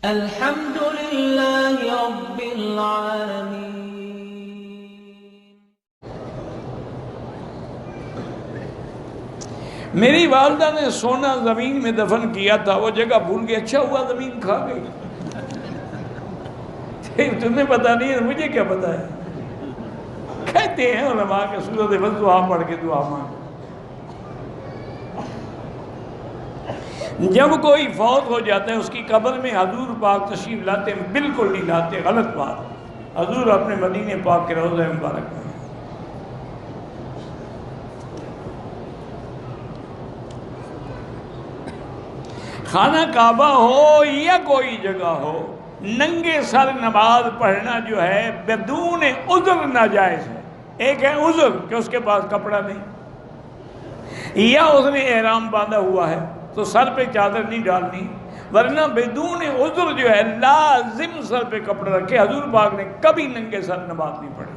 الحمد لله رب العالمين. میری والدہ نے سونا زمین میں دفن کیا تھا، وہ جگہ بھول گئی، اچھا ہوا زمین کھا گئی۔ تمہیں پتا نہیں ہے، مجھے کیا پتا ہے؟ کہتے ہیں علماء کہ سورۃ والضحیٰ پڑھ کے دعا مانگ۔ جب کوئی فوت ہو جاتا ہے اس کی قبر میں حضور پاک تشریف لاتے ہیں؟ بالکل نہیں لاتے، غلط بات۔ حضور اپنے مدینے پاک کے روضہ مبارک میں خانہ کعبہ ہو یا کوئی جگہ ہو، ننگے سر نماز پڑھنا جو ہے بدون عذر ناجائز ہے۔ ایک ہے عذر کہ اس کے پاس کپڑا نہیں، یا اس نے احرام باندھا ہوا ہے تو سر پہ چادر نہیں ڈالنی، ورنہ بدون عذر جو ہے لازم سر پہ کپڑا رکھے۔ حضور پاک نے کبھی ننگے سر نماز نہیں پڑھی۔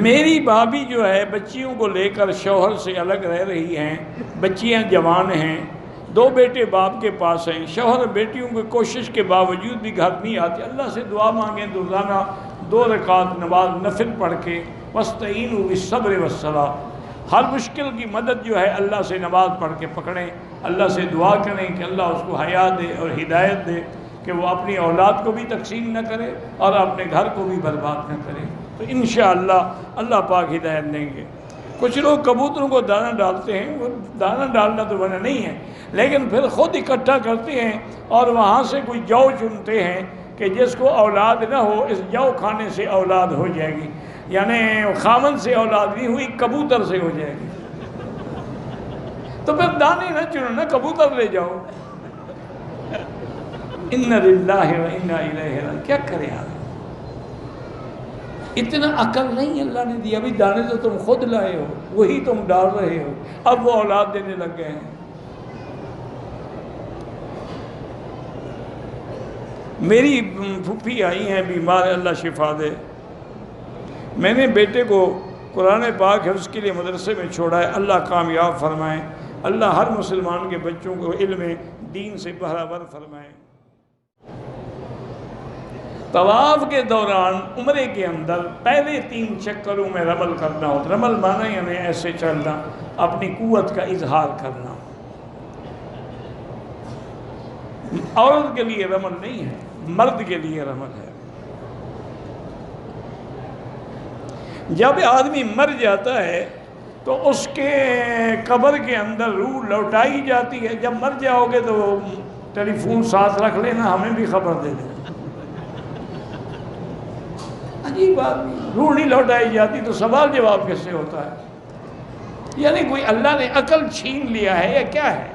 میری بھابھی جو ہے بچیوں کو لے کر شوہر سے الگ رہ رہی ہیں، بچیاں جوان ہیں، 2 بیٹے باپ کے پاس ہیں، شوہر بیٹیوں کی کوشش کے باوجود بھی گھر نہیں آتے۔ اللہ سے دعا مانگیں روزانہ 2 رکعت نماز نفل پڑھ کے، وَاسْتَعِينُوا بِالصَّبْرِ وَالصَّلَاةِ، ہر مشکل کی مدد جو ہے اللہ سے نماز پڑھ کے پکڑیں، اللہ سے دعا کریں کہ اللہ اس کو حیا دے اور ہدایت دے کہ وہ اپنی اولاد کو بھی تقسیم نہ کرے اور اپنے گھر کو بھی برباد نہ کرے، تو انشاءاللہ اللہ پاک ہدایت دیں گے۔ کچھ لوگ کبوتروں کو دانہ ڈالتے ہیں، وہ دانہ ڈالنا تو منع نہیں ہے، لیکن پھر خود اکٹھا کرتے ہیں اور وہاں سے کوئی جو چنتے ہیں کہ جس کو اولاد نہ ہو اس جو کھانے سے اولاد ہو جائے گی، یعنی خامن سے اولاد نہیں ہوئی، کبوتر سے ہو جائے گی۔ تو پھر دانے نہ چنو نا، کبوتر لے جاؤ۔ اِنَّ لِلَّهِ وَإِنَّا إِلَيْهِ رَاجِعُونَ۔ کیا کرے آپ؟ اتنا عقل نہیں اللہ نے دیا، ابھی دانے تو تم خود لائے ہو، وہی تم ڈال رہے ہو، اب وہ اولاد دینے لگ گئے ہیں۔ میری پھوپھی آئی ہیں بیمار، اللہ شفا دے۔ میں نے بیٹے کو قرآن پاک حفظ کے لیے مدرسے میں چھوڑا ہے، اللہ کامیاب فرمائے، اللہ ہر مسلمان کے بچوں کو علم دین سے بہرہ فرمائے۔ طواف کے دوران عمرے کے اندر پہلے 3 چکروں میں رمل کرنا ہوتا ہے۔ رمل معنی یعنی ایسے چلنا، اپنی قوت کا اظہار کرنا۔ عورت کے لیے رمل نہیں ہے، مرد کے لیے رمل ہے۔ جب آدمی مر جاتا ہے تو اس کے قبر کے اندر روح لوٹائی جاتی ہے۔ جب مر جاؤ گے تو ٹیلی فون ساتھ رکھ لینا، ہمیں بھی خبر دے دینا۔ عجیب آدمی، روح نہیں لوٹائی جاتی تو سوال جواب کیسے ہوتا ہے؟ یعنی کوئی اللہ نے عقل چھین لیا ہے یا کیا ہے؟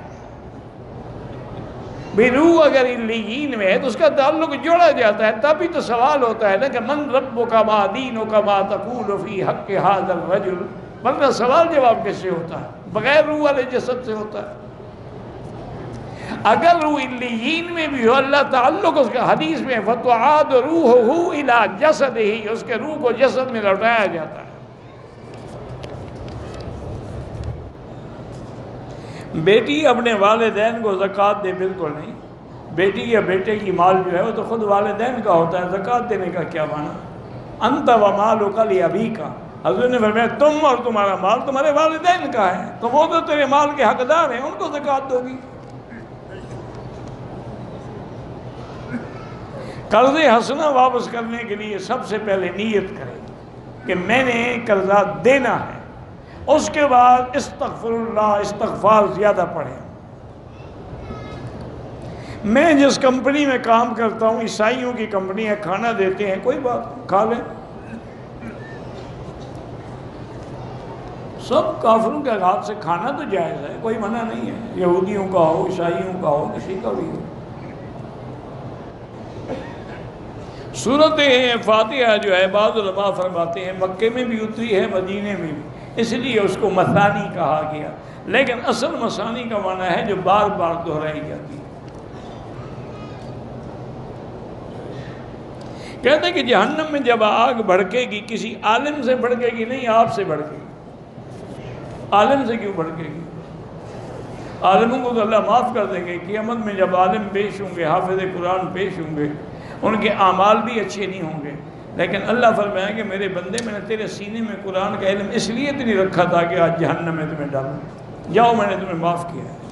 بھی روح اگر علیین میں ہے تو اس کا تعلق جوڑا جاتا ہے، تبھی تو سوال ہوتا ہے نا کہ من ربک ما دینک ما تقول فی حق ھذا الرجل، ورنہ سوال جواب کیسے ہوتا ہے؟ بغیر روح والے جسد سے ہوتا ہے۔ اگر روح علیین میں بھی ہو، اللہ تعلق اس کا حدیث میں فَتُعَادُ رُوحُهُ إِلَىٰ جَسَدِهِ، اس کے روح کو جسد میں لوٹایا جاتا ہے۔ بیٹی اپنے والدین کو زکوٰۃ دے، بالکل نہیں۔ بیٹی یا بیٹے کی مال جو ہے وہ تو خود والدین کا ہوتا ہے، زکوٰۃ دینے کا کیا معنی؟ انت ومالک لابیک، حضور نے فرمایا تم اور تمہارا مال تمہارے والدین کا ہے، تو وہ تو تیرے مال کے حقدار ہیں، ان کو زکوٰۃ دو گی۔ قرض حسنہ واپس کرنے کے لیے سب سے پہلے نیت کریں کہ میں نے قرضہ دینا ہے، اس کے بعد استغفر اللہ، استغفار زیادہ پڑھیں۔ میں جس کمپنی میں کام کرتا ہوں، عیسائیوں کی کمپنی ہے، کھانا دیتے ہیں، کوئی بات کھا لیں، سب کافروں کے ہاتھ سے کھانا تو جائز ہے، کوئی منع نہیں ہے، یہودیوں کا ہو، عیسائیوں کا ہو، کسی کا بھی ہو۔ سورۃ فاتحہ جو ہے بعض علماء فرماتے ہیں مکے میں بھی اتری ہے، مدینے میں بھی، اس لیے اس کو مثانی کہا گیا، لیکن اصل مثانی کا معنی ہے جو بار بار دہرائی جاتی ہے۔ کہتے ہیں کہ جہنم میں جب آگ بھڑکے گی کسی عالم سے بھڑکے گی نہیں، آپ سے بھڑکے گی۔ عالم سے کیوں بھڑکے گی؟ عالموں کو تو اللہ معاف کر دیں گے، قیامت میں جب عالم پیش ہوں گے، حافظ قرآن پیش ہوں گے، ان کے اعمال بھی اچھے نہیں ہوں گے، لیکن اللہ فرمایا کہ میرے بندے میں نے تیرے سینے میں قرآن کا علم اس لیے تو نہیں رکھا تھا کہ آج جہنم میں تمہیں ڈالوں، جاؤ میں نے تمہیں معاف کیا ہے۔